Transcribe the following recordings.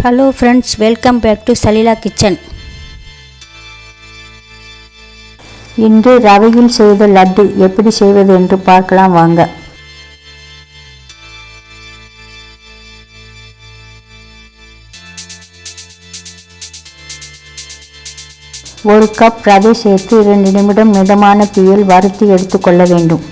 Hello friends, welcome back to Saleela kitchen. இன்று ரவையில் செய்த லட்டு எப்படி செய்வது என்று பார்க்கலாம் வாங்க. ஒரு கப் ரவை சேர்த்து 2 நிமிடம் மிதமான தீயில் வறுத்து எடுத்துக்கொள்ள வேண்டும்.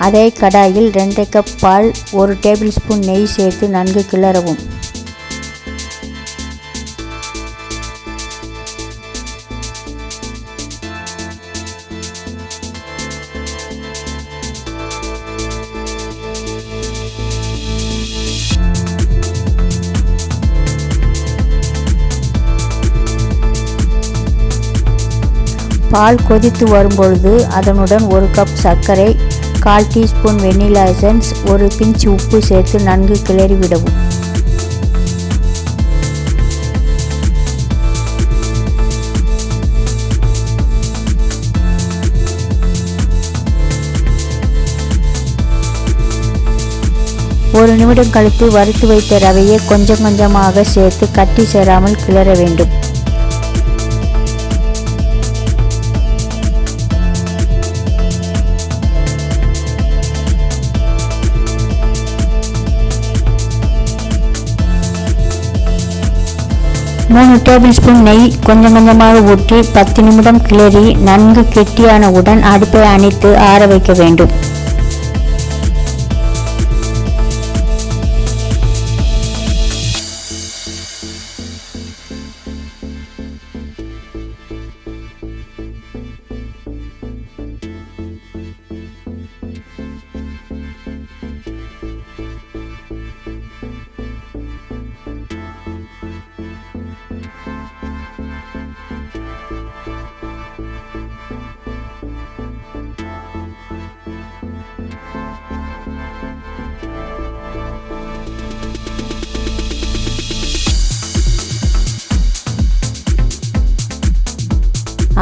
அதே கடாயில் 2 கப் பால், 1 டேபிள் ஸ்பூன் நெய் சேர்த்து நன்கு கிளறவும். பால் கொதித்து வரும்பொழுது அதனுடன் 1 கப் சர்க்கரை, 1/4 டீஸ்பூன் வெண்ணிலா எசன்ஸ், 1 பிஞ்ச் உப்பு சேர்த்து நன்கு கிளறி விடவும். ஒரு நிமிடம் கழித்து வறுத்து வைத்த ரவையை கொஞ்சம் கொஞ்சமாக சேர்த்து கட்டி சேராமல் கிளற வேண்டும். மூணு டேபிள் ஸ்பூன் நெய் கொஞ்சம் கொஞ்சமாக ஊற்றி 10 நிமிடம் கிளறி நன்கு கெட்டியானவுடன் அடுப்பை அணைத்து ஆற வைக்க வேண்டும்.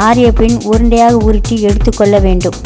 ஆறிய பின் உருண்டையாக உருட்டி எடுத்துக்கொள்ள வேண்டும்.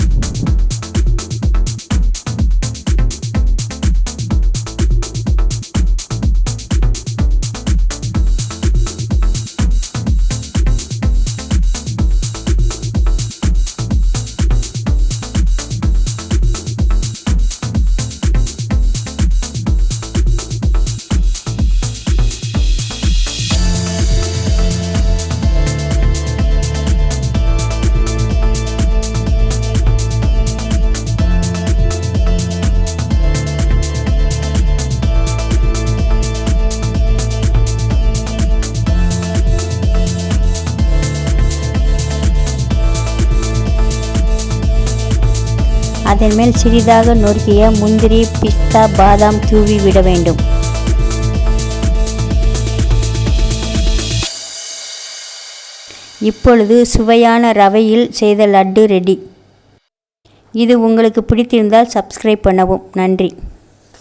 அதன் மேல் சிறிதாக நொறுக்கிய முந்திரி, பிஸ்தா, பாதாம் தூவி விட வேண்டும். இப்பொழுது சுவையான ரவையில் செய்த லட்டு ரெடி. இது உங்களுக்கு பிடித்திருந்தால் சப்ஸ்கிரைப் பண்ணவும். நன்றி.